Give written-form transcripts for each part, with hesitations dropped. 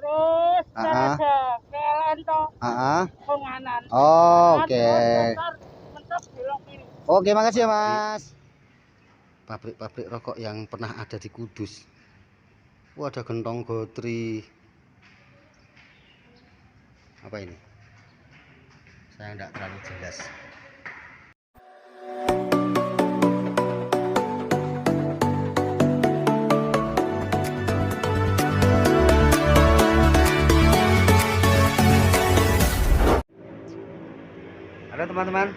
terus Ah, ada PLN toh ah. Honganan. Oh, oke. Mentok belok kiri. Oke, makasih ya, Mas. Pabrik-pabrik rokok yang pernah ada di Kudus. Wah, ada gentong gotri. Apa ini? Saya enggak terlalu jelas. Halo teman-teman,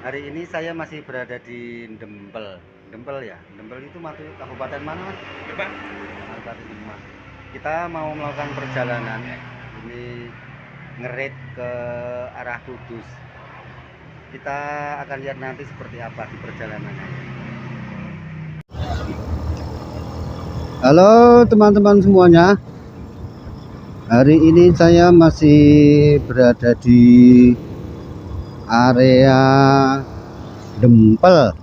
hari ini saya masih berada di Dempel. Dempel ya, Dempel itu masuk kabupaten mana, Mas? Demak. Kabupaten Demak. Kita mau melakukan perjalanan ini ngerit ke arah Kudus. Kita akan lihat nanti seperti apa di perjalanannya. Halo teman-teman semuanya. Hari ini saya masih berada di area Dempel.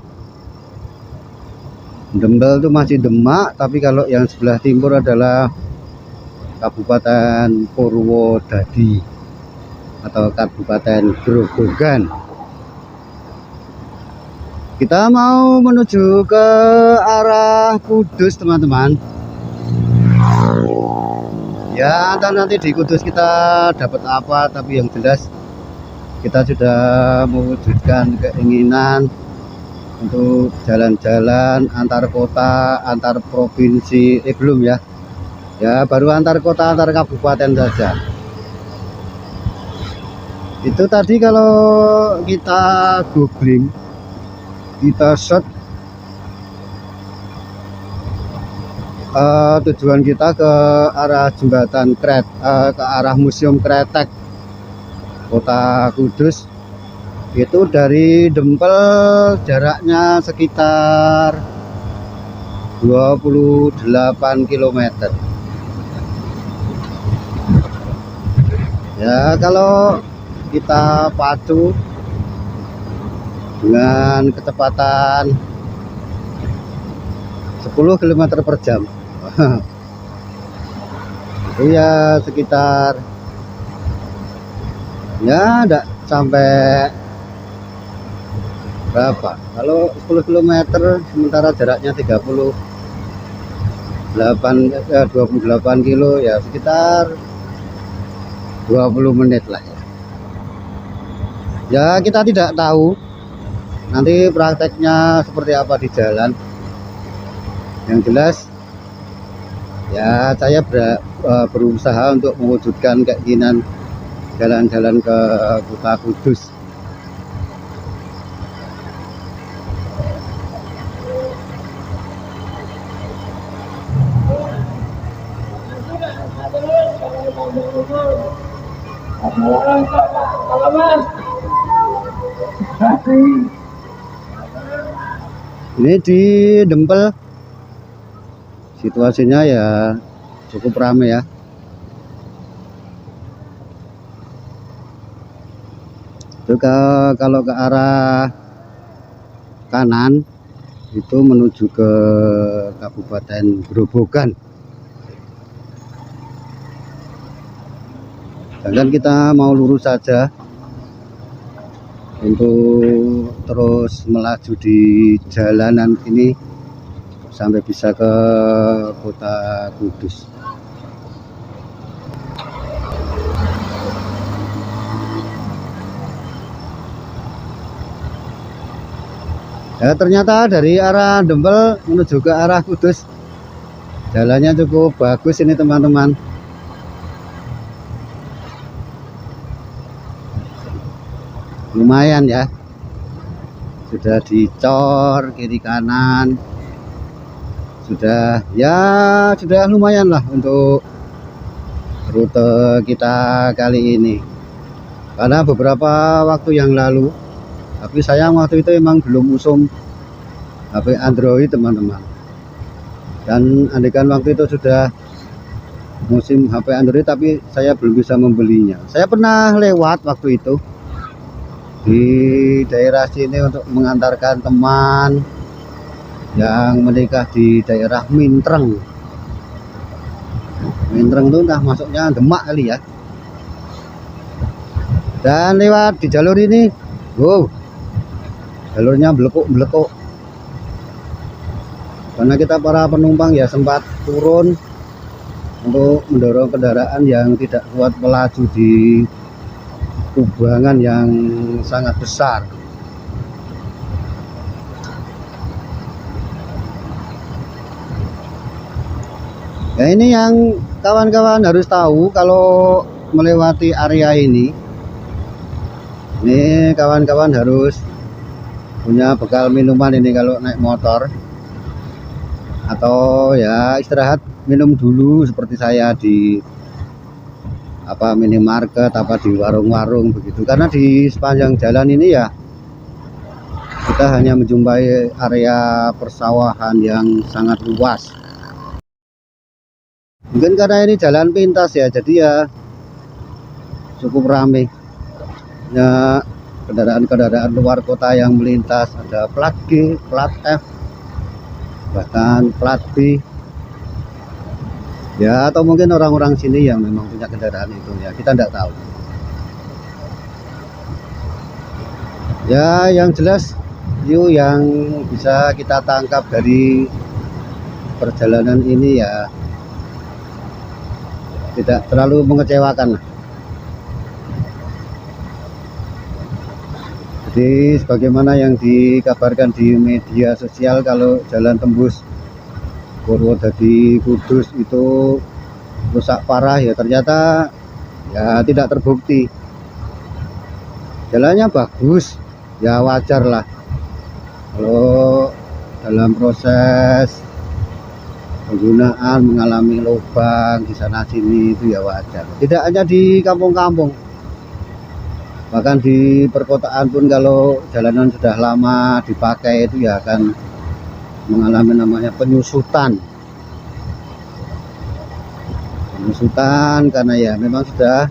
Dempel itu masih Demak, tapi kalau yang sebelah timur adalah Kabupaten Purwodadi atau Kabupaten Grobogan. Kita mau menuju ke arah Kudus, teman-teman. Ya, entah nanti di Kudus kita dapat apa, tapi yang jelas kita sudah mewujudkan keinginan untuk jalan-jalan antar kota, antar provinsi. Belum ya. Ya, baru antar kota, antar kabupaten saja. Itu tadi kalau kita googling, kita search tujuan kita ke arah jembatan ke arah Museum Kretek Kota Kudus. Itu dari Dempel jaraknya sekitar 28 km. Ya, kalau kita pacu dengan kecepatan 10 km per jam itu ya sekitar ya enggak sampai berapa. Kalau 10 km sementara jaraknya 28 kilo ya sekitar 20 menit lah ya. Ya, kita tidak tahu nanti prakteknya seperti apa di jalan. Yang jelas ya saya berusaha untuk mewujudkan keinginan jalan-jalan ke Kota Kudus. Ini di Dempel situasinya ya cukup ramai ya. Itu kalau ke arah kanan itu menuju ke Kabupaten Grobogan. Dan kita mau lurus saja untuk terus melaju di jalanan ini sampai bisa ke Kota Kudus. Ya, ternyata dari arah Dempel menuju ke arah Kudus jalannya cukup bagus ini teman-teman. Lumayan ya, sudah dicor kiri kanan, sudah lumayan lah untuk rute kita kali ini. Karena beberapa waktu yang lalu, tapi sayang waktu itu emang belum usum HP Android teman-teman. Dan andaikan waktu itu sudah musim HP Android, tapi saya belum bisa membelinya. Saya pernah lewat waktu itu di daerah sini untuk mengantarkan teman yang menikah di daerah Mintreng. Mentreng itu entah masuknya Demak kali ya. Dan lewat di jalur ini, wow, jalurnya belekuk-belekuk. Karena kita para penumpang ya sempat turun untuk mendorong kendaraan yang tidak kuat melaju di kubangan yang sangat besar. Ya, ini yang kawan-kawan harus tahu kalau melewati area ini. Ini kawan-kawan harus punya bekal minuman ini kalau naik motor, atau ya istirahat minum dulu seperti saya di minimarket di warung-warung begitu. Karena di sepanjang jalan ini ya kita hanya menjumpai area persawahan yang sangat luas. Mungkin karena ini jalan pintas ya, jadi ya cukup ramai. Ya, kendaraan-kendaraan luar kota yang melintas, ada plat G, plat F, bahkan plat B. Ya, atau mungkin orang-orang sini yang memang punya kendaraan itu ya, kita tidak tahu. Ya, yang jelas view yang bisa kita tangkap dari perjalanan ini ya tidak terlalu mengecewakan. Jadi sebagaimana yang dikabarkan di media sosial, kalau jalan tembus Purwodadi Kudus itu rusak parah, ya ternyata ya tidak terbukti. Jalannya bagus, ya wajar lah kalau dalam proses penggunaan mengalami lubang di sana sini, itu ya wajar. Tidak hanya di kampung-kampung, bahkan di perkotaan pun kalau jalanan sudah lama dipakai itu ya akan mengalami namanya penyusutan karena ya memang sudah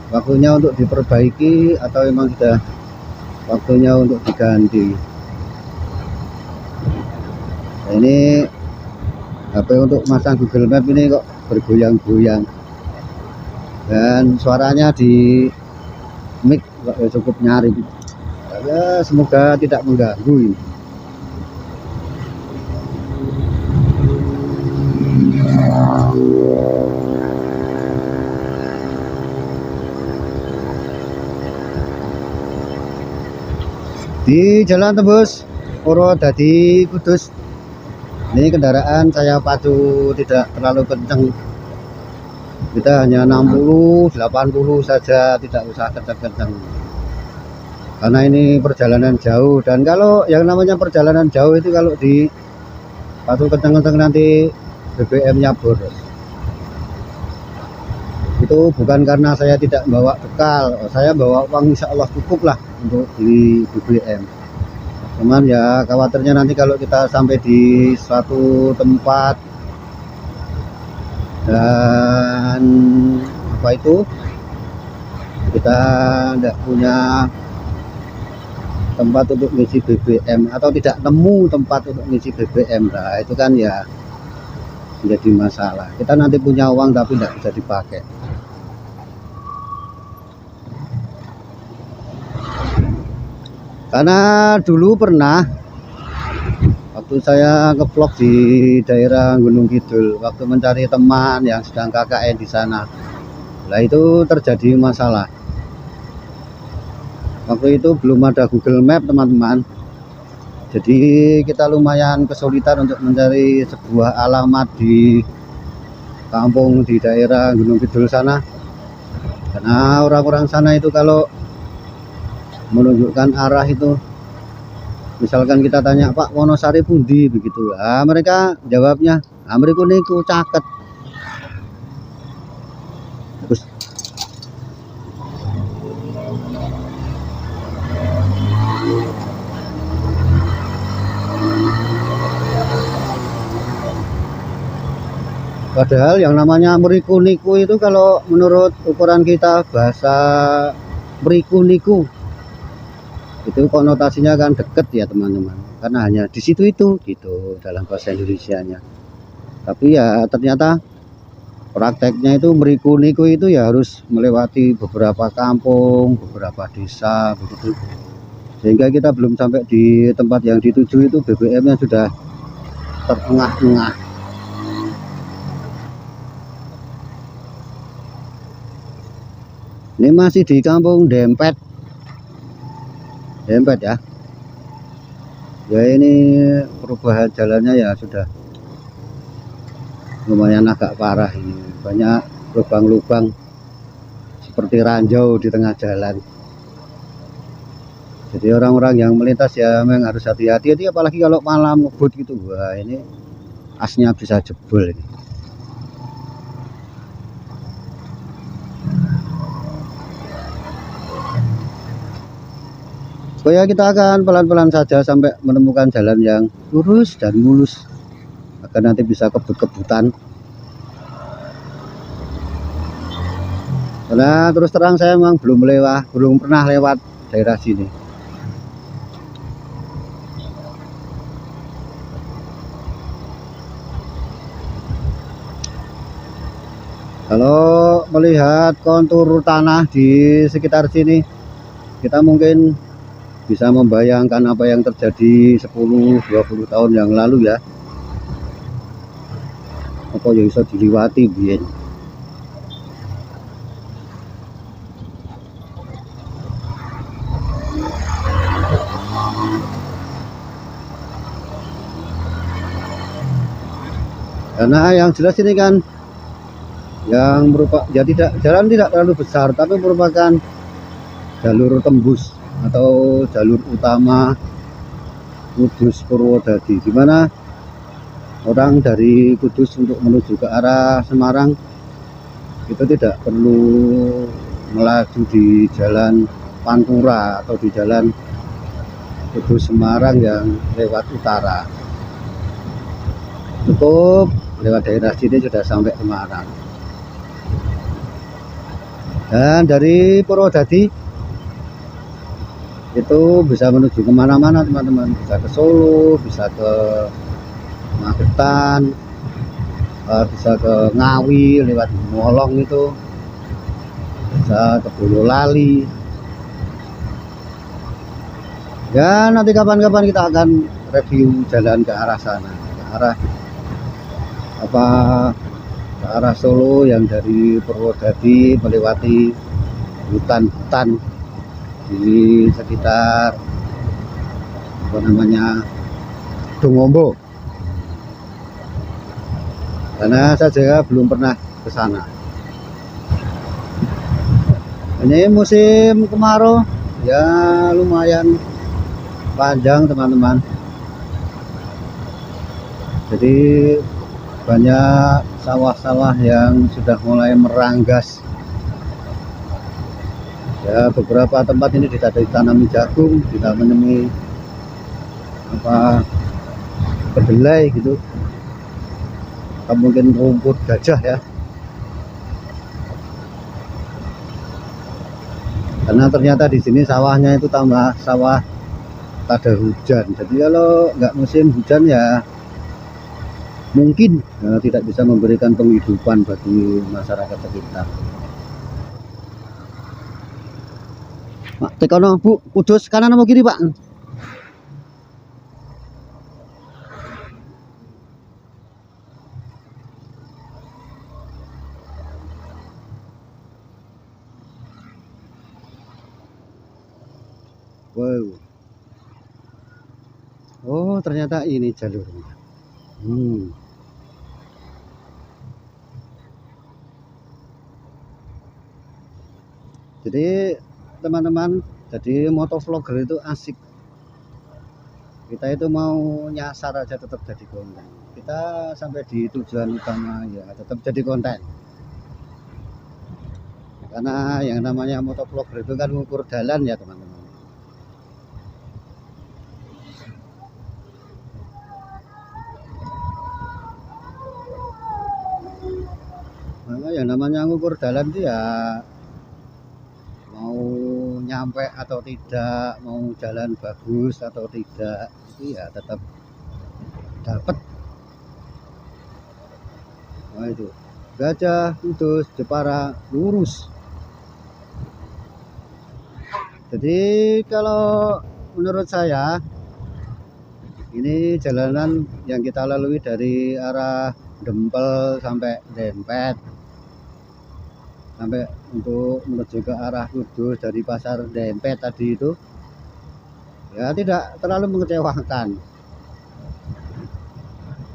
waktunya untuk diperbaiki atau memang sudah waktunya untuk diganti. Nah, ini HP untuk masang Google Map ini kok bergoyang-goyang, dan suaranya di mic cukup nyaring. Ya, semoga tidak mengganggu ini. Di jalan tembus Purwodadi Kudus ini kendaraan saya pacu tidak terlalu kencang, kita hanya 60 80 saja, tidak usah kencang-kencang karena ini perjalanan jauh. Dan kalau yang namanya perjalanan jauh itu kalau di pacu kencang-kencang nanti BBM-nya boros. Itu bukan karena saya tidak bawa bekal, saya bawa uang insya Allah cukup lah untuk beli BBM. Cuman ya khawatirnya nanti kalau kita sampai di suatu tempat dan kita tidak punya tempat untuk ngisi BBM atau tidak nemu tempat untuk ngisi BBM, nah itu kan ya menjadi masalah. Kita nanti punya uang tapi tidak bisa dipakai. Karena dulu pernah waktu saya ngevlog di daerah Gunung Kidul, waktu mencari teman yang sedang KKN di sana, nah itu terjadi masalah. Waktu itu belum ada Google Map teman-teman, jadi kita lumayan kesulitan untuk mencari sebuah alamat di kampung di daerah Gunung Kidul sana, karena orang-orang sana itu kalau menunjukkan arah itu, misalkan kita tanya Pak Wonosari pundi begitu, nah, mereka jawabnya mriku niku caket. Terus padahal yang namanya mriku niku itu kalau menurut ukuran kita bahasa mriku niku itu konotasinya kan deket ya teman-teman, karena hanya di situ itu gitu dalam bahasa Indonesianya. Tapi ya ternyata prakteknya itu meriku-niku itu ya harus melewati beberapa kampung, beberapa desa begitu, sehingga kita belum sampai di tempat yang dituju itu BBM-nya sudah terengah-engah. Ini masih di kampung Dempet ya. Ya ini perubahan jalannya ya sudah lumayan agak parah ini, banyak lubang-lubang seperti ranjau di tengah jalan. Jadi orang-orang yang melintas ya memang harus hati-hati, apalagi kalau malam ngebut gitu. Wah ini asnya bisa jebol ini. Supaya kita akan pelan-pelan saja sampai menemukan jalan yang lurus dan mulus, agar nanti bisa kebut-kebutan. Karena terus terang saya memang belum pernah lewat daerah sini. Kalau melihat kontur tanah di sekitar sini, kita mungkin bisa membayangkan apa yang terjadi 10-20 tahun yang lalu ya. Apa yang bisa diliwati biyen. Karena yang jelas ini kan yang merupakan ya jalan tidak terlalu besar, tapi merupakan jalur tembus atau jalur utama Kudus Purwodadi, di mana orang dari Kudus untuk menuju ke arah Semarang itu tidak perlu melaju di jalan Pantura atau di jalan Kudus Semarang yang lewat utara. Cukup lewat daerah sini sudah sampai Semarang. Dan dari Purwodadi itu bisa menuju kemana-mana teman-teman, bisa ke Solo, bisa ke Magetan, bisa ke Ngawi lewat Molong itu, bisa ke Boyolali. Ya nanti kapan-kapan kita akan review jalan ke arah sana, ke arah Solo yang dari Purwodadi melewati hutan-hutan di sekitar apa namanya Dongombo, karena saya juga belum pernah ke sana. Ini musim kemarau ya lumayan panjang teman-teman, jadi banyak sawah-sawah yang sudah mulai meranggas. Ya beberapa tempat ini ditanami jagung, ditanami kedelai gitu, atau mungkin rumput gajah ya. Karena ternyata di sini sawahnya itu tambah sawah tak ada hujan. Jadi kalau nggak musim hujan ya mungkin tidak bisa memberikan penghidupan bagi masyarakat sekitar. Pak, tekono Bu, Kudus kanan apa kiri Pak? Wow. Oh ternyata ini jalurnya. Jadi teman-teman, jadi motovlogger itu asik. Kita itu mau nyasar aja tetap jadi konten. Kita sampai di tujuan utama ya tetap jadi konten. Karena yang namanya motovlogger itu kan mengukur jalan ya teman-teman. Nah, yang namanya ngukur jalan itu ya mau nyampe atau tidak, mau jalan bagus atau tidak, itu ya tetap dapat. Nah itu Gajah, Kudus, Jepara lurus. Jadi kalau menurut saya ini jalanan yang kita lalui dari arah Dempel sampai Dempet, sampai untuk menuju ke arah Kudus dari pasar Dempet tadi itu ya tidak terlalu mengecewakan.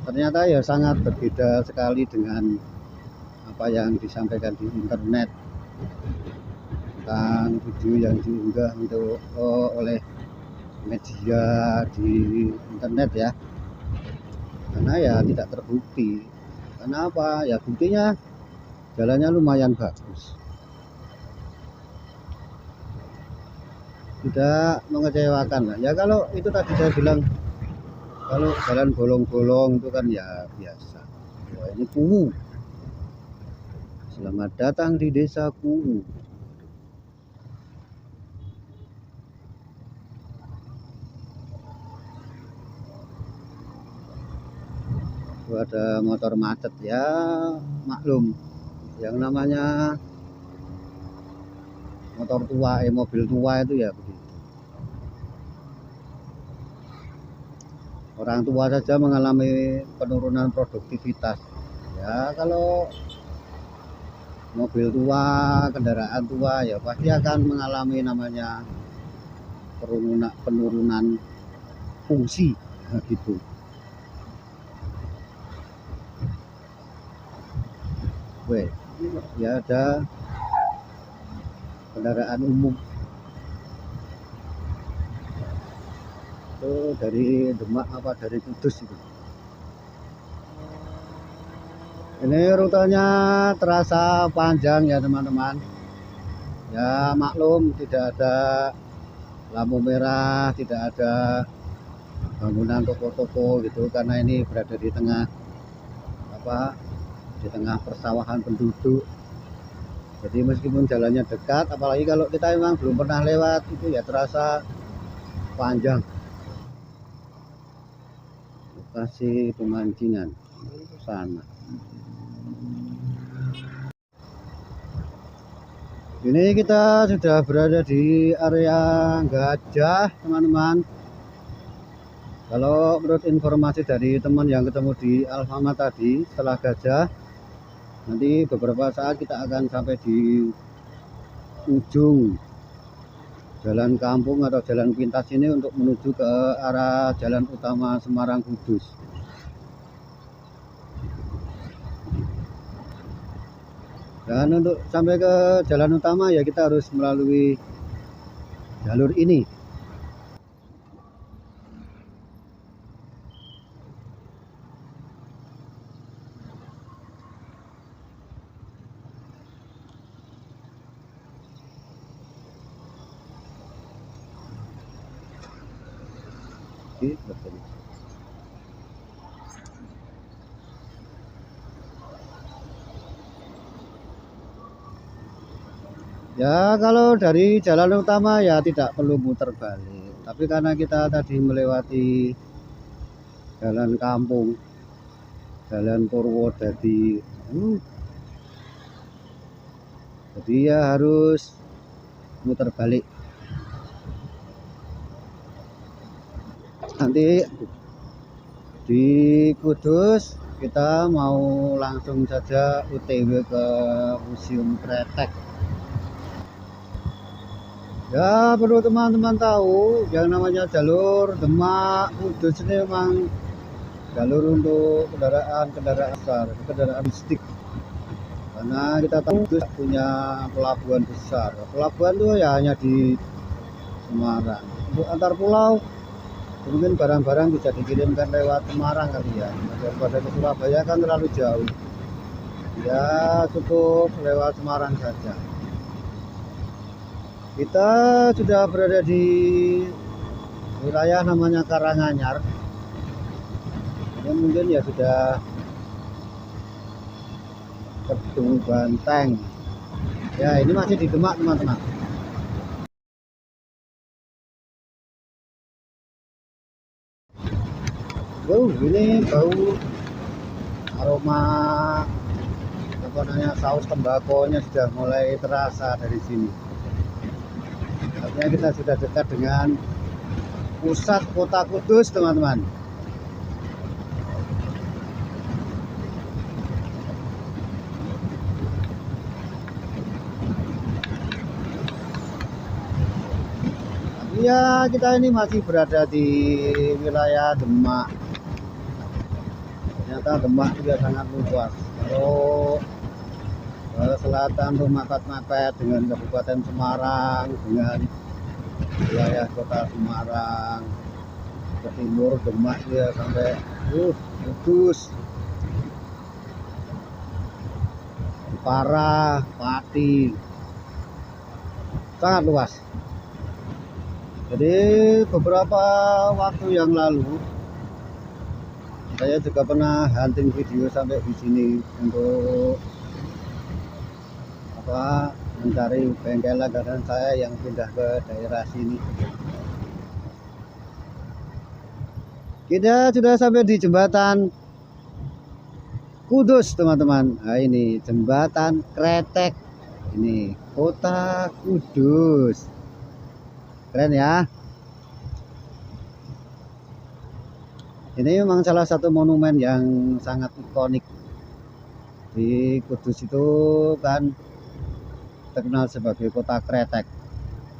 Ternyata ya sangat berbeda sekali dengan apa yang disampaikan di internet tentang video yang diunggah untuk oleh media di internet ya, karena ya tidak terbukti. Karena apa ya, buktinya jalannya lumayan bagus, tidak mengecewakan lah ya. Kalau itu tadi saya bilang, kalau jalan bolong-bolong itu kan ya biasa ya. Ini Kuwu, selamat datang di desa Kuwu. Itu ada motor macet ya, maklum yang namanya motor tua, mobil tua itu ya begitu. Orang tua saja mengalami penurunan produktivitas ya. Kalau mobil tua, kendaraan tua ya pasti akan mengalami namanya penurunan fungsi gitu. Weh, ya ada kendaraan umum itu dari Demak apa dari Kudus itu. Ini rutenya terasa panjang ya teman-teman ya. Maklum tidak ada lampu merah, tidak ada bangunan toko-toko gitu, karena ini berada di tengah di tengah persawahan penduduk. Jadi meskipun jalannya dekat, apalagi kalau kita memang belum pernah lewat, itu ya terasa panjang. Lokasi pemancingan sana. Ini kita sudah berada di area Gajah teman-teman. Kalau menurut informasi dari teman yang ketemu di Alfamart tadi, setelah Gajah nanti beberapa saat kita akan sampai di ujung jalan kampung atau jalan pintas ini untuk menuju ke arah jalan utama Semarang Kudus. Dan untuk sampai ke jalan utama ya kita harus melalui jalur ini. Ya kalau dari jalan utama ya tidak perlu muter balik, tapi karena kita tadi melewati jalan kampung, jalan Purwodadi, jadi ya harus muter balik. Nanti di Kudus kita mau langsung saja OTW ke Museum Kretek. Ya perlu teman-teman tahu, yang namanya jalur Demak Kudus ini memang jalur untuk kendaraan besar, kendaraan logistik. Karena kita tahu Kudus punya pelabuhan besar. Pelabuhan itu ya hanya di Semarang. Untuk antar pulau mungkin barang-barang bisa dikirimkan lewat Semarang kali ya. Daripada ke Surabaya kan terlalu jauh. Ya cukup lewat Semarang saja. Kita sudah berada di wilayah namanya Karanganyar. Ini mungkin ya sudah Kedung Banteng. Ya ini masih di Demak teman-teman. Ini bau aroma apa namanya, saus tembakonya sudah mulai terasa dari sini. Artinya kita sudah dekat dengan pusat kota Kudus, teman-teman. Ya, kita ini masih berada di wilayah Demak. Ternyata Demak juga sangat luas. Kalau ke selatan tuh mepet-mepet dengan Kabupaten Semarang, dengan wilayah Kota Semarang. Ke timur Demak ya sampai Kudus, Jepara, Pati, sangat luas. Jadi beberapa waktu yang lalu saya juga pernah hunting video sampai di sini untuk mencari bengkel langganan saya yang pindah ke daerah sini. Kita sudah sampai di jembatan Kudus, teman-teman. Nah, ini jembatan Kretek, ini kota Kudus, keren ya. Ini memang salah satu monumen yang sangat ikonik di Kudus. Itu kan terkenal sebagai kota kretek.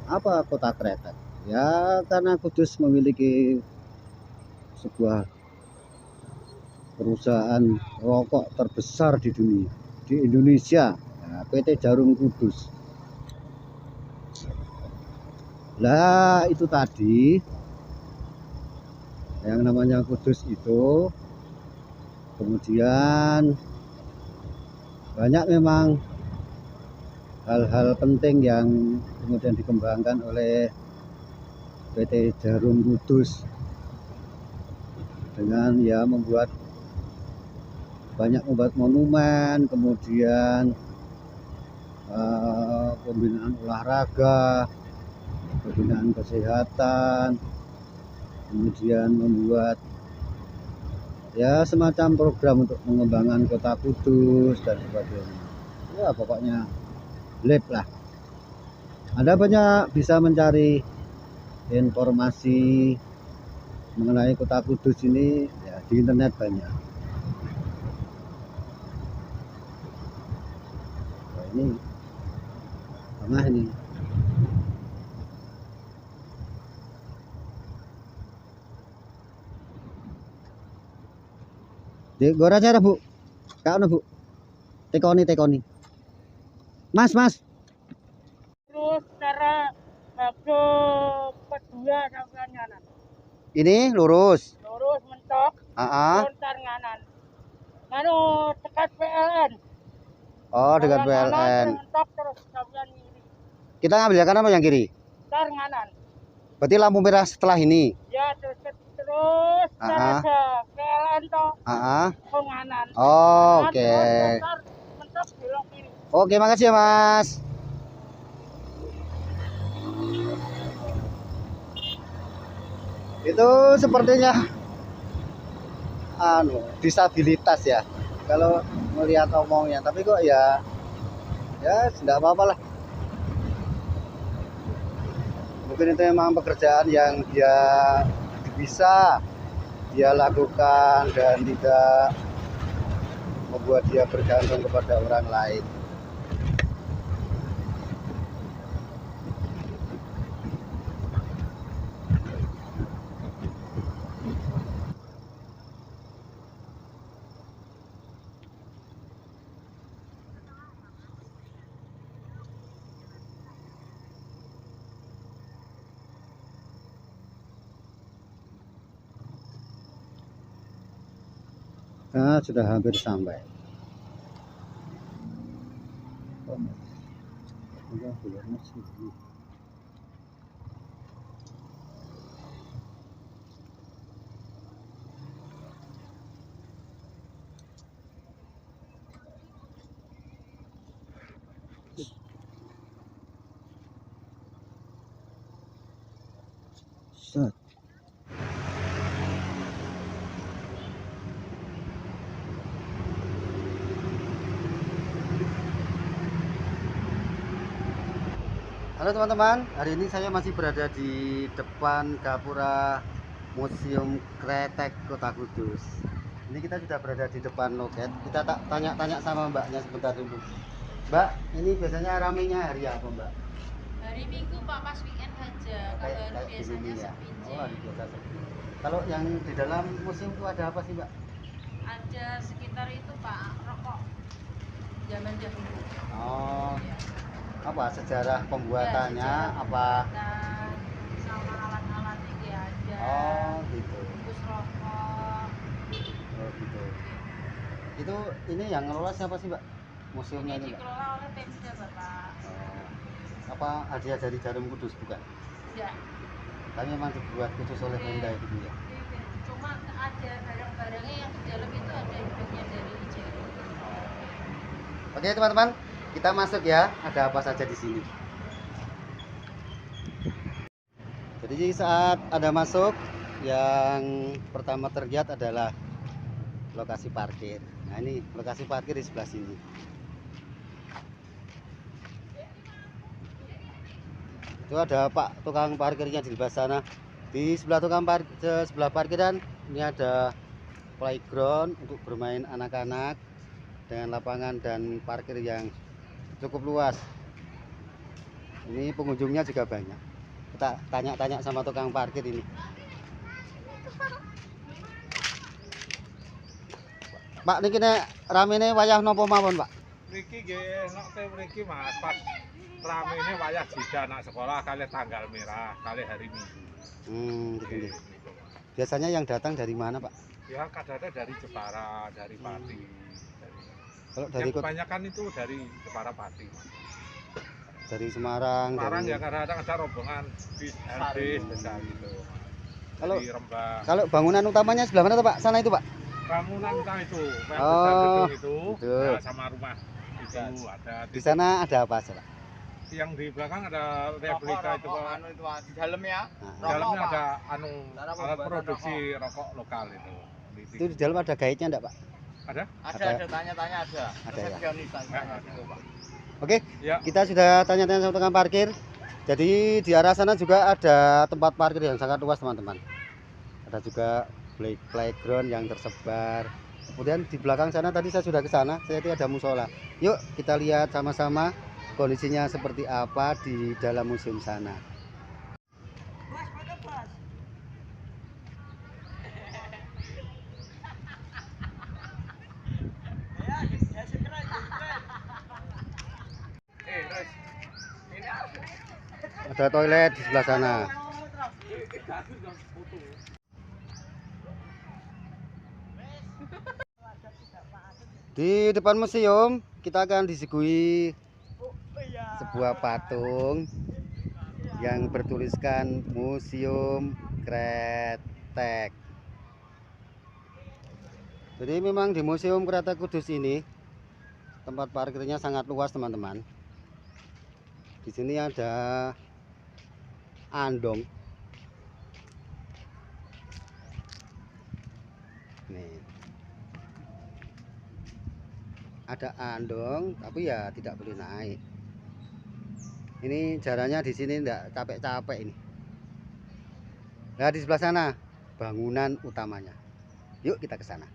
Apa kota kretek? Ya karena Kudus memiliki sebuah perusahaan rokok terbesar di dunia, di Indonesia, ya, PT Jarum Kudus. Lah itu tadi yang namanya Kudus itu, kemudian banyak memang hal-hal penting yang kemudian dikembangkan oleh PT Jarum Kudus dengan ya membuat monumen, kemudian pembinaan olahraga, pembinaan kesehatan, kemudian membuat ya semacam program untuk mengembangkan kota Kudus dan sebagainya. Ya pokoknya lab lah. Anda banyak bisa mencari informasi mengenai kota Kudus ini ya di internet banyak. Nah, ini tengah ini. Di gora cara Bu, kau Bu, tekoni. Mas. Terus cara bakso kedua sampai nganan. Ini lurus. Lurus mentok. Lontar nganan. Nganu dekat PLN. Oh, dekat PLN. Mentok terus sampai kiri. Kita ngambil yang kanan atau yang kiri? Tar nganan. Berarti lampu merah setelah ini. Ya terus ada PLN toh. Nganan. Oh, oke. Mentok belok kiri. Oke, makasih ya Mas. Itu sepertinya disabilitas ya kalau melihat omongnya, tapi kok ya tidak apa-apa lah. Mungkin itu memang pekerjaan yang dia bisa dia lakukan dan tidak membuat dia bergantung kepada orang lain. Nah, sudah hampir sampai. Set. Halo teman-teman, hari ini saya masih berada di depan Gapura Museum Kretek Kota Kudus. Ini kita sudah berada di depan loket. Kita tak tanya-tanya sama mbaknya sebentar dulu. Mbak, ini biasanya ramenya hari apa mbak? Hari Minggu Pak, pas weekend aja. Kalau hari Kayak biasanya gini ya? sepi. Oh, hari biasa sepi. Kalau yang di dalam museum itu ada apa sih mbak? Ada sekitar itu Pak, rokok zaman dahulu. Oh, Ya. apa sejarah pembuatannya? Sejarah Apa? pembuatan, sama alat-alatnya kayak ada. Oh, gitu. Bungkus rokok. Oh, gitu. Itu ini yang ngelola siapa sih mbak? Museumnya Ini ini mbak? dikelola oleh Pemda Bapak. Oh, apa hadiah dari Jarum Kudus bukan? Ya. Tapi memang dibuat khusus oleh Pemda itu ya. Cuma ada barang-barangnya yang di dalam itu ada yang bagian dari Jarum. Oke teman-teman, kita masuk ya. Ada apa saja di sini? Jadi saat Anda masuk, yang pertama terlihat adalah lokasi parkir. Nah ini lokasi parkir di sebelah sini. Itu ada Pak tukang parkirnya di sebelah sana. Di sebelah sebelah parkiran ini ada playground untuk bermain anak-anak dengan lapangan dan parkir yang cukup luas. Ini pengunjungnya juga banyak. Kita tanya-tanya sama tukang parkir ini. Pak niki nek ramene wayah napa mawon, Pak? Mriki nggih nek mriki Mas pas ramene wayah jeda anak sekolah kali tanggal merah kali hari Minggu. Gitu nggih. Biasanya yang datang dari mana, Pak? Ya kadang-kadang dari Jepara, dari Pati. Kalau dari Yang kebanyakan itu dari Jepara Pati. dari Semarang, Semarang dari ya kadang-kadang ada rombongan bis LB besar gitu. Kalau Dari Rembang. kalau bangunan utamanya sebelah mana tuh, Pak? Sana itu, Pak? Bangunan utama itu, yang Oh, besar gedung itu, itu. ya, sama rumah itu ada. Di sana ada apa aja, Pak? Yang di belakang ada replika itu Pak. Anu itu di dalamnya. Di dalamnya ada alat produksi rokok lokal itu. Itu di dalam ada gaitnya enggak, Pak? Ada? Ada tanya-tanya ada. Ada ya? Resepsionis tanya Ada. gitu, Pak. Oke, Ya. kita sudah tanya-tanya sama tukang parkir. Jadi di arah sana juga ada tempat parkir yang sangat luas, teman-teman. Ada juga playground yang tersebar. Kemudian di belakang sana tadi saya sudah ke sana, saya lihat ada musola. Yuk kita lihat sama-sama kondisinya seperti apa di dalam museum sana. Ada toilet di sebelah sana. Di depan museum kita akan disuguhi sebuah patung yang bertuliskan Museum Kretek. Jadi memang di Museum Kretek Kudus ini tempat parkirnya sangat luas, teman-teman. Di sini ada andong. Nih. Ada andong, tapi ya tidak boleh naik. Ini jalannya di sini enggak capek-capek ini. Nah, di sebelah sana bangunan utamanya. Yuk kita ke sana.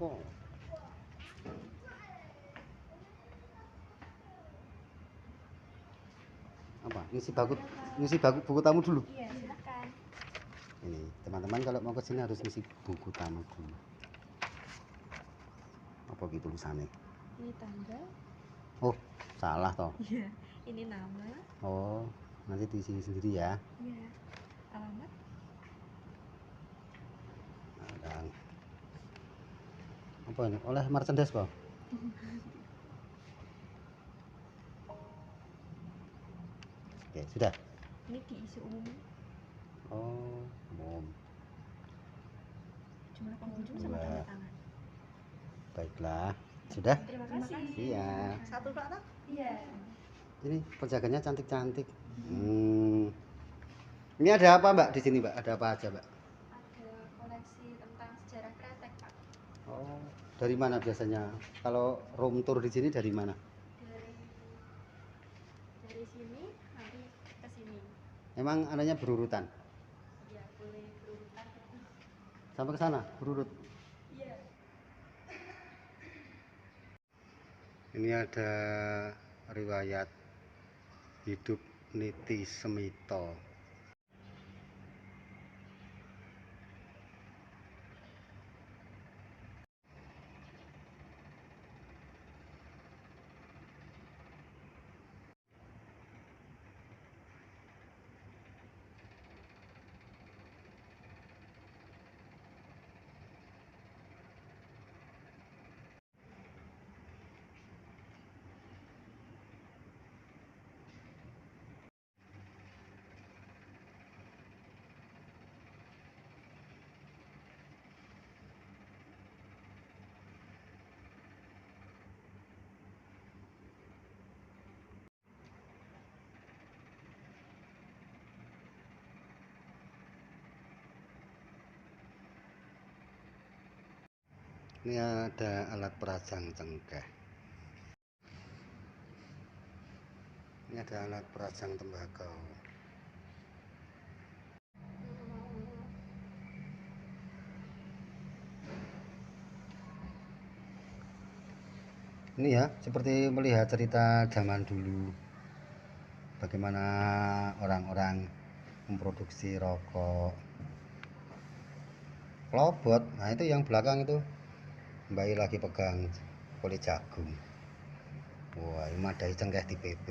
Oh. Apa? Ngisi buku tamu dulu. Iya, silakan. Ini teman-teman kalau mau ke sini harus ngisi buku tamu dulu. Apa gitu tulisannya? Ini tanggal. Oh, salah toh. Iya, ini nama. Oh, nanti diisi sendiri ya. Iya. Alamat. Nah, apa ini? Oleh merchandise kok. Oke, sudah. Ini diisi umum. Oh, umum. oleh pengunjung sama Wah. tanda tangan. Baiklah, sudah? Terima kasih. Iya. Satu Pak Tok? Iya. Ini penjaganya cantik-cantik. Ini ada apa Mbak di sini Mbak? Ada apa aja Mbak? Ada koleksi tentang sejarah kretek Pak. Oh, dari mana biasanya? Kalau room tour di sini dari mana? Dari sini nanti ke sini. Emang anaknya berurutan? Iya, boleh berurutan. Sampai ke sana berurut. Iya. Ini ada riwayat hidup Niti Semito. Ini ada alat peragang cengkeh. Ini ada alat peragang tembakau. Ini ya, seperti melihat cerita zaman dulu. Bagaimana orang-orang memproduksi rokok. Klobot, nah itu yang belakang itu Mbak I lagi pegang kulit jagung. Wah, ini madai cengkeh di PP.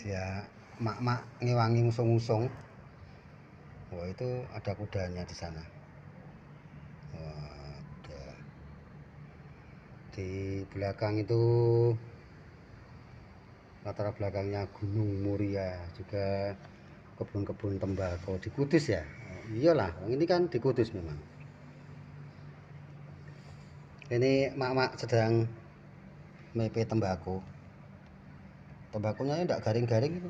Dia mak-mak ngewangi ngusung-ngusung. Wah, itu ada kudanya di sana. Wah, ada. Di belakang itu latar belakangnya Gunung Muria, juga kebun-kebun tembakau di Kudus ya. Iyalah, ini kan di Kudus memang. Ini mak-mak sedang mepe tembakau. Tembakunya tidak garing-garing itu.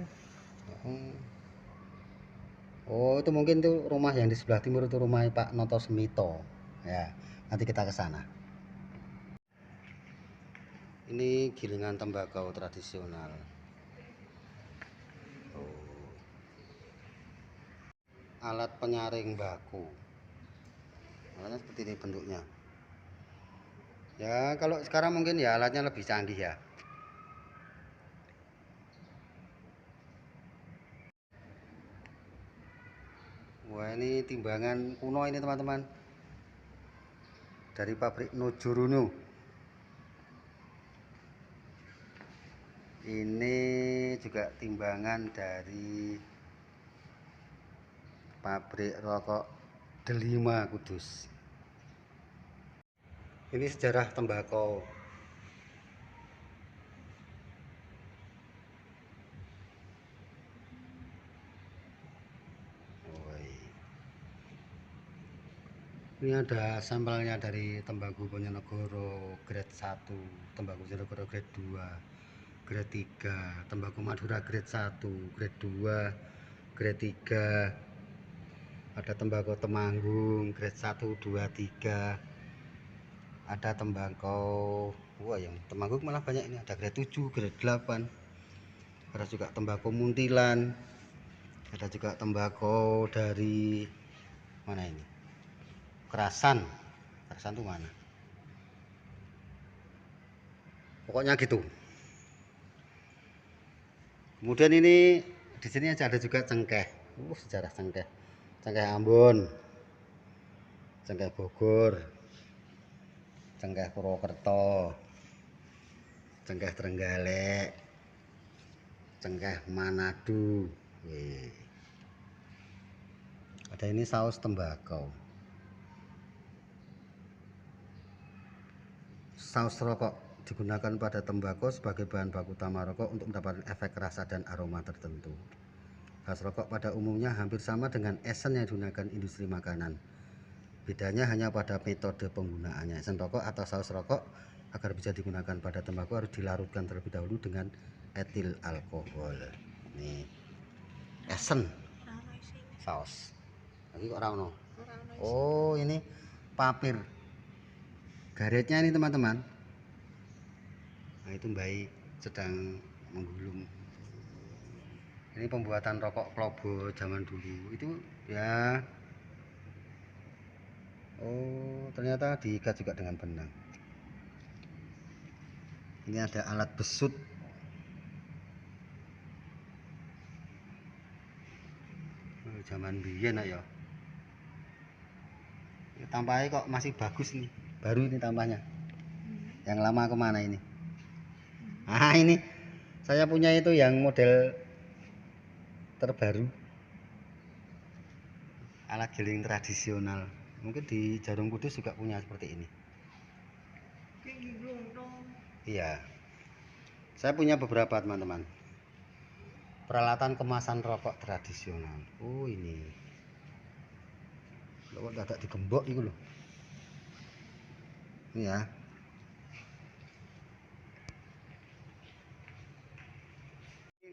Oh, itu mungkin tuh rumah yang di sebelah timur itu rumah Pak Noto Semito. Ya, nanti kita ke sana. Ini gilingan tembakau tradisional. Oh. Alat penyaring baku. Alatnya seperti ini bentuknya. Ya, kalau sekarang mungkin ya alatnya lebih canggih ya. Wah, ini timbangan kuno ini teman-teman. Dari pabrik Nojorono. Ini juga timbangan dari pabrik rokok Delima Kudus. Ini sejarah tembakau. Ini ada sampelnya dari Tembakau Bojonegoro grade 1, Tembakau Bojonegoro grade 2, grade 3, Tembakau Madura grade 1, grade 2, grade 3. Ada tembakau Temanggung grade 1, 2, 3. Ada tembakau, wah yang Temanggung malah banyak ini, ada grade 7, grade 8. Ada juga tembakau Muntilan. Ada juga tembakau dari mana ini? Kerasan tuh mana? Pokoknya gitu. Kemudian ini di sini ada juga cengkeh. Sejarah cengkeh. Cengkeh Ambon, cengkeh Bogor, cengkeh Purwokerto, cengkeh Trenggalek, cengkeh Manado. Ada ini saus tembakau. Saus rokok digunakan pada tembakau sebagai bahan baku utama rokok untuk mendapatkan efek rasa dan aroma tertentu. Gas rokok pada umumnya hampir sama dengan esen yang digunakan industri makanan. Bedanya hanya pada metode penggunaannya. Esen rokok atau saus rokok agar bisa digunakan pada tembakau harus dilarutkan terlebih dahulu dengan etil alkohol. Nih, esen saus. Lagi kok rano. Oh, ini papir. Garetnya ini teman-teman. Nah, itu Mbak sedang menggulung. Ini pembuatan rokok klobo zaman dulu. Itu ya. Oh, ternyata diikat juga dengan benang. Ini ada alat besut. Oh, zaman biyen ya. Tampaknya kok masih bagus nih. Baru ini tampaknya. Yang lama kemana ini? Ah, ini saya punya itu yang model terbaru. Alat giling tradisional. Mungkin di Jarum Kudus juga punya seperti ini. Iya. Saya punya beberapa teman-teman. Peralatan kemasan rokok tradisional. Oh, ini. Kok dadak digembok itu loh. Ini ya.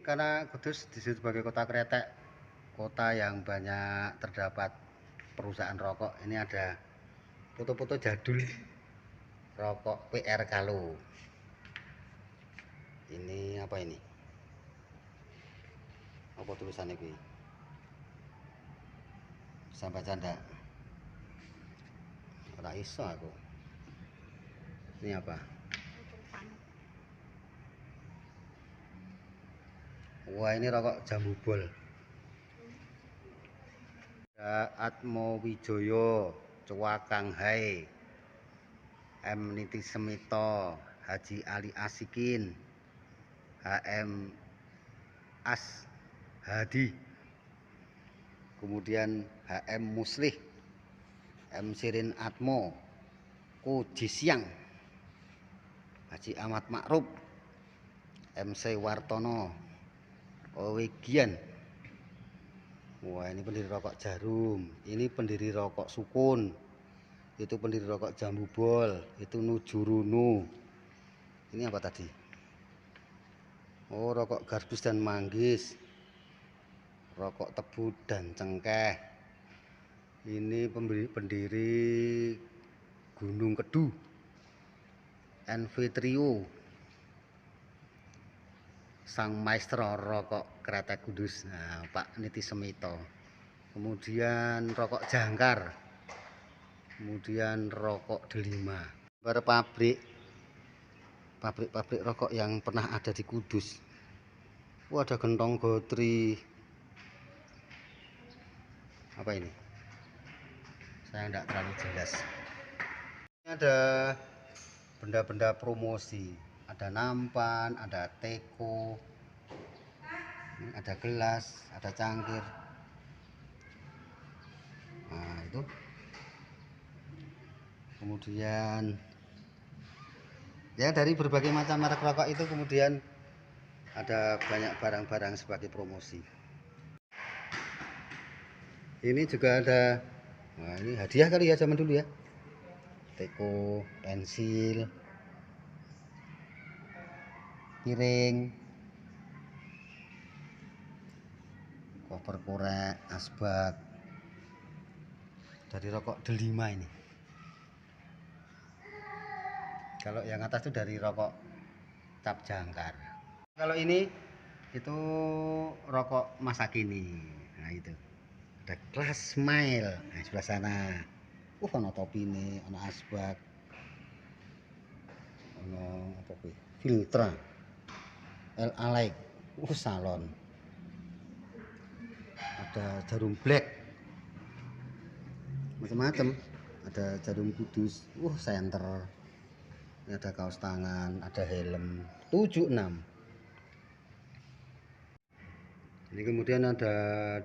Karena Kudus disebut sebagai kota kretek, kota yang banyak terdapat perusahaan rokok. Ini ada foto-foto jadul rokok PR Kalo. Ini apa ini? Apa tulisannya gue? Bisa baca ndak? Ora iso aku. Ini apa? Wah, ini rokok jambu bol. Atmo Wijoyo, Cewakang Hai, M Niti Semito, Haji Ali Asikin, HM As Hadi, kemudian HM Muslih, M Sirin Atmo, Koji Siang, Haji Ahmad Makrub, MC Wartono, Owegian. Wah, ini pendiri rokok Jarum, ini pendiri rokok Sukun, itu pendiri rokok Jambu Bol, itu Nujurunu. Ini apa tadi? Oh, rokok Garbus dan Manggis, rokok Tebu dan Cengkeh. Ini pendiri Gunung Kedu, NV Trio, sang maestro rokok Kretek Kudus, nah, Pak Niti Semito. Kemudian rokok Jangkar, kemudian rokok Delima. Pabrik rokok yang pernah ada di Kudus. Wah, ada gentong gotri. Apa ini? Saya tidak terlalu jelas. Ini ada benda-benda promosi. Ada nampan, ada teko, ada gelas, ada cangkir. Nah, itu. Kemudian ya, dari berbagai macam merek rokok itu kemudian ada banyak barang-barang sebagai promosi. Ini juga ada, nah ini hadiah kali ya zaman dulu ya. Teko, pensil, piring, koper korek, asbak. Dari rokok Delima ini. Kalau yang atas itu dari rokok Cap Jangkar. Kalau ini itu rokok masa kini. Nah, itu. Ada Class Smile. Nah, sebelah sana. Ono topi ini, ono asbak. Ono apa kuwi? Filtra. El Alaik. Salon. Ada Jarum Black. Macam-macam. Ada Jarum Kudus. Center. Ini ada kaos tangan, ada helm 76. Ini kemudian ada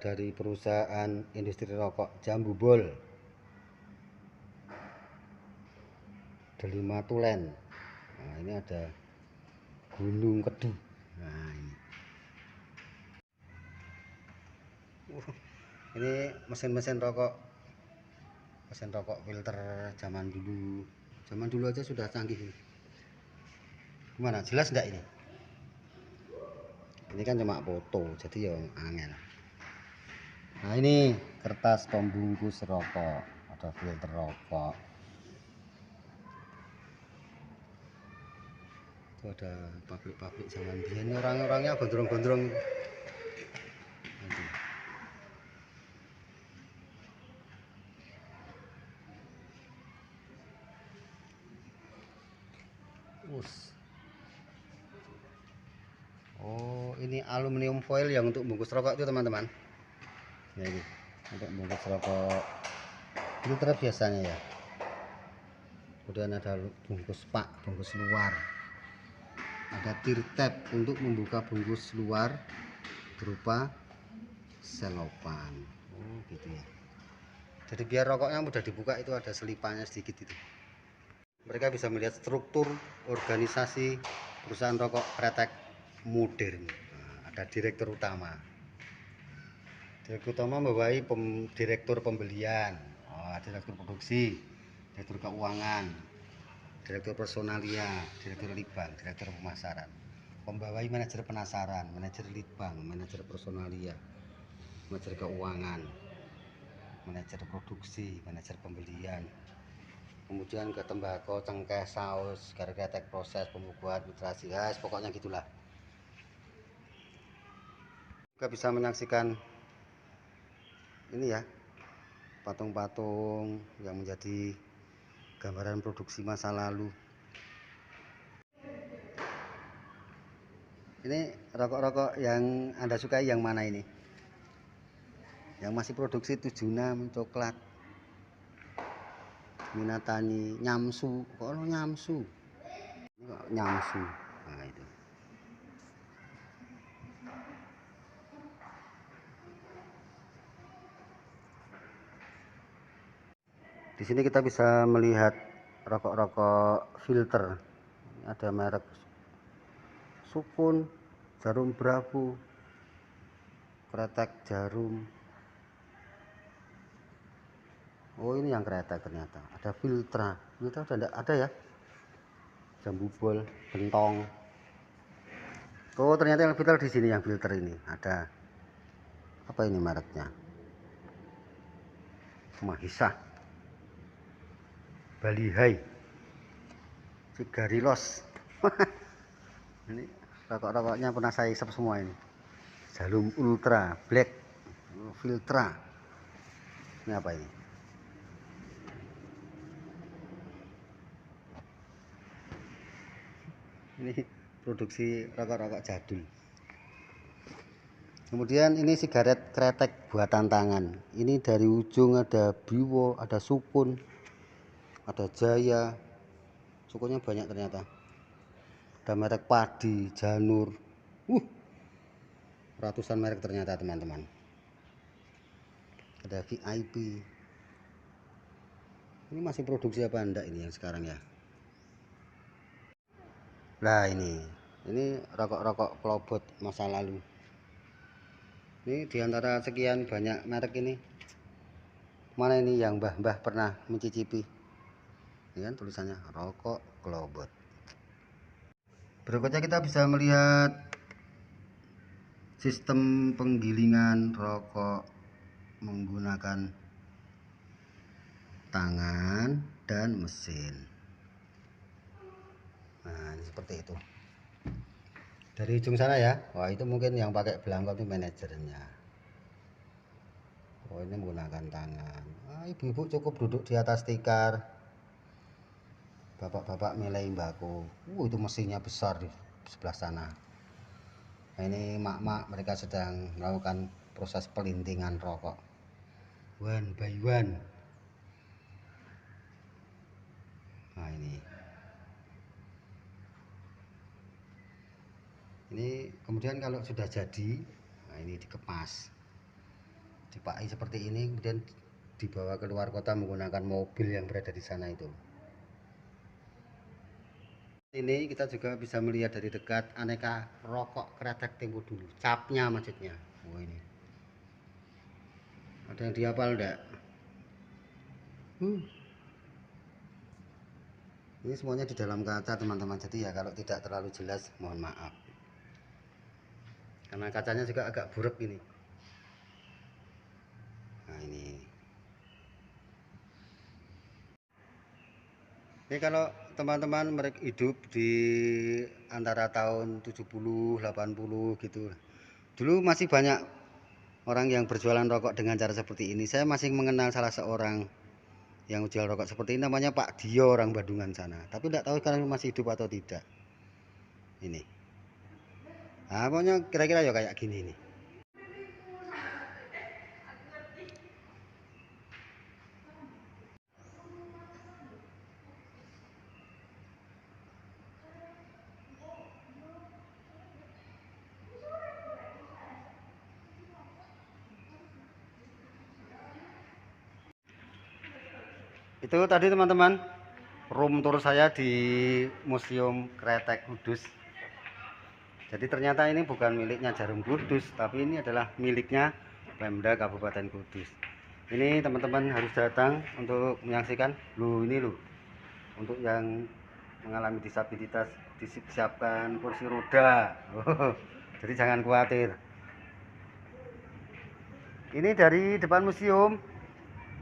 dari perusahaan industri rokok Jambu Bol, Delima Tulen. Nah, ini ada Gunung Kedu. Nah, ini mesin-mesin rokok mesin rokok filter zaman dulu. Zaman dulu aja sudah canggih. Gimana? Jelas enggak ini? Ini kan cuma foto, jadi ya angel. Nah ini kertas pembungkus rokok, ada filter rokok. Itu ada pabrik-pabrik zaman biyen, orang-orangnya gondrong-gondrong. Oh, ini aluminium foil yang untuk bungkus rokok itu teman-teman. Nah, ini untuk bungkus rokok filter biasanya ya. Kemudian ada bungkus bungkus luar. Ada tir tab untuk membuka bungkus luar berupa selopan. Oh, gitu ya. Jadi biar rokoknya mudah dibuka, itu ada selipannya sedikit itu. Mereka bisa melihat struktur organisasi perusahaan rokok kretek modern. Nah, ada direktur utama. Direktur utama membawahi direktur pembelian, direktur produksi, direktur keuangan, direktur personalia, direktur litbang, direktur pemasaran. Membawahi manajer penasaran, manajer litbang, manajer personalia, manajer keuangan, manajer produksi, manajer pembelian. Kemudian ke tembakau, cengkeh, saus, kretek, proses pembukuan, administrasi, guys, pokoknya gitulah. Juga bisa menyaksikan ini ya, patung-patung yang menjadi gambaran produksi masa lalu. Ini rokok-rokok yang Anda sukai yang mana ini? Yang masih produksi 76, coklat, Minatani, Nyamsu. Kok lo Nyamsu? Ini kok Nyamsu. Nah, itu. Di sini kita bisa melihat rokok-rokok filter. Ada merek Sukun, Jarum Bravo, Kretek Jarum. Oh, ini yang kretek ternyata. Ada filter. Filter udah ada ya. Jambu bol, Bentong. Oh, ternyata yang filter di sini, yang filter ini ada. Apa ini mereknya? Mahisa, Bali High, Sigarilos. Ini rokok-rokoknya pernah saya isep semua ini. Jarum Ultra Black, Filtra. Ini apa ini? Ini produksi rokok-rokok jadul. Kemudian ini sigaret kretek buatan tangan. Ini dari ujung ada Biwo, ada Sukun, ada Jaya. Sukunnya banyak ternyata. Ada merek Padi, Janur. Ratusan merek ternyata teman-teman. Ada VIP. Ini masih produksi apa enggak ini yang sekarang ya? Nah, ini rokok-rokok Klobot masa lalu. Ini diantara sekian banyak merek ini, mana ini yang mbah-mbah pernah mencicipi? Ini kan tulisannya rokok Klobot. Berikutnya kita bisa melihat sistem penggilingan rokok menggunakan tangan dan mesin. Nah, ini seperti itu. Dari ujung sana ya. Wah, itu mungkin yang pakai belangkon itu manajernya. Oh, ini menggunakan tangan. Ibu-ibu cukup duduk di atas tikar. Bapak-bapak milih mbako. Itu mesinnya besar di sebelah sana. Nah, ini mak-mak, mereka sedang melakukan proses pelintingan rokok. One by one. Nah, ini kemudian kalau sudah jadi, nah ini dikemas, dipakai seperti ini, kemudian dibawa keluar kota menggunakan mobil yang berada di sana itu. Ini kita juga bisa melihat dari dekat aneka rokok kretek tempo dulu, capnya maksudnya. Oh, ini ada yang dihafal enggak? Ini semuanya di dalam kaca teman-teman, jadi ya kalau tidak terlalu jelas mohon maaf, karena kacanya juga agak buruk ini. Nah ini kalau teman-teman mereka hidup di antara tahun 70 80 gitu, dulu masih banyak orang yang berjualan rokok dengan cara seperti ini. Saya masih mengenal salah seorang yang jual rokok seperti ini, namanya Pak Dio, orang Bandungan sana. Tapi tidak tahu sekarang masih hidup atau tidak. Ini. Nah, pokoknya kira-kira ya kayak gini nih. Itu tadi teman-teman room tour saya di Museum Kretek Kudus. Jadi ternyata ini bukan miliknya Jarum Kudus, tapi ini adalah miliknya Pemda Kabupaten Kudus. Ini teman-teman harus datang untuk menyaksikan. Ini untuk yang mengalami disabilitas disiapkan kursi roda. Jadi jangan khawatir. Ini dari depan museum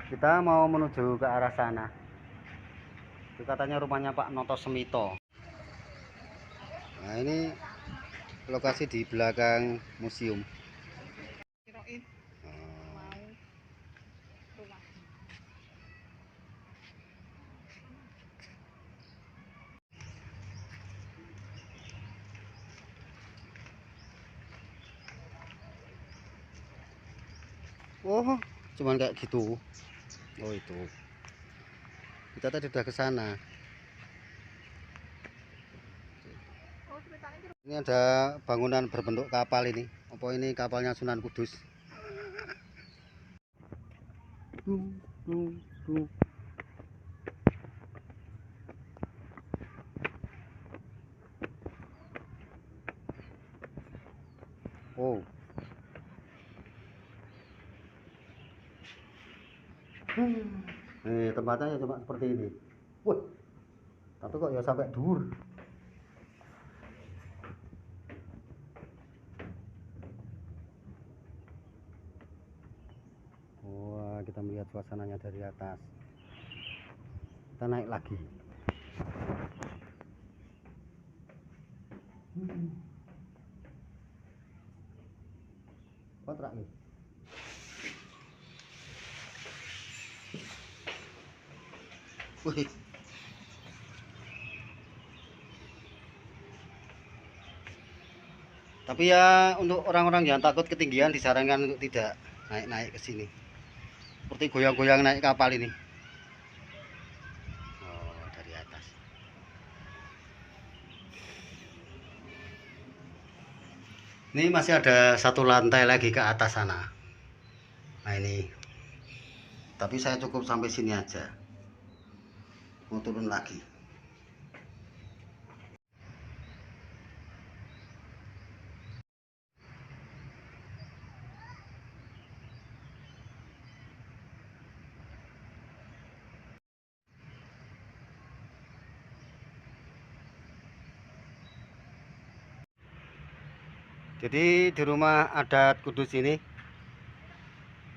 kita mau menuju ke arah sana. Itu katanya rumahnya Pak Noto Semito. Nah ini lokasi di belakang museum. Oh, cuman kayak gitu. Oh itu. Kita tadi udah ke sana. Ini ada bangunan berbentuk kapal ini. Apa ini kapalnya Sunan Kudus? Oh. Nih tempatnya ya cuma seperti ini. Wah. Tapi kok ya sampai dur. Wah, kita melihat suasananya dari atas. Kita naik lagi. Kontrak nih. Wih. Tapi ya untuk orang-orang yang takut ketinggian disarankan untuk tidak naik-naik ke sini. Seperti goyang-goyang naik kapal ini. Oh, dari atas. Ini masih ada satu lantai lagi ke atas sana. Nah ini. Tapi saya cukup sampai sini aja. Mau turun lagi. Jadi di rumah adat Kudus ini,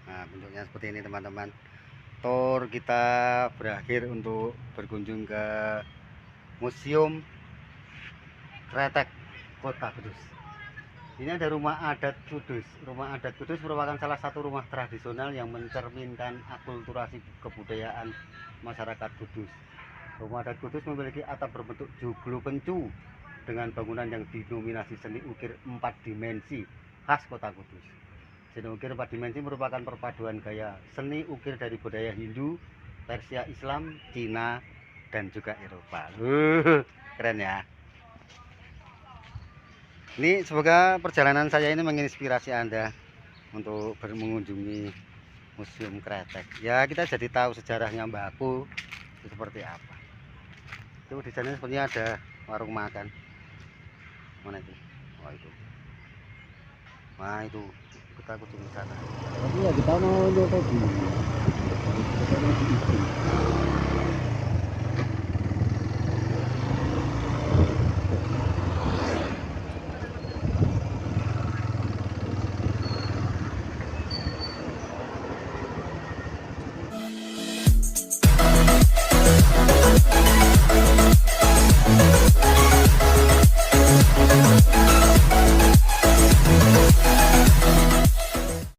nah bentuknya seperti ini teman-teman. Tour kita berakhir untuk berkunjung ke Museum Kretek Kota Kudus. Ini ada rumah adat Kudus. Rumah adat Kudus merupakan salah satu rumah tradisional yang mencerminkan akulturasi kebudayaan masyarakat Kudus. Rumah adat Kudus memiliki atap berbentuk joglo pencu dengan bangunan yang didominasi seni ukir 4 dimensi khas Kota Kudus. Seni ukir 4 dimensi merupakan perpaduan gaya seni ukir dari budaya Hindu, Persia, Islam, Cina, dan juga Eropa. Keren ya. Ini semoga perjalanan saya ini menginspirasi Anda untuk mengunjungi Museum Kretek. Ya kita jadi tahu sejarahnya Mbahku itu seperti apa. Itu di sana sepertinya ada warung makan. Mana itu? Oh itu. Nah itu kita kunjungi sana. Tapi ya kita mau nyoba dulu.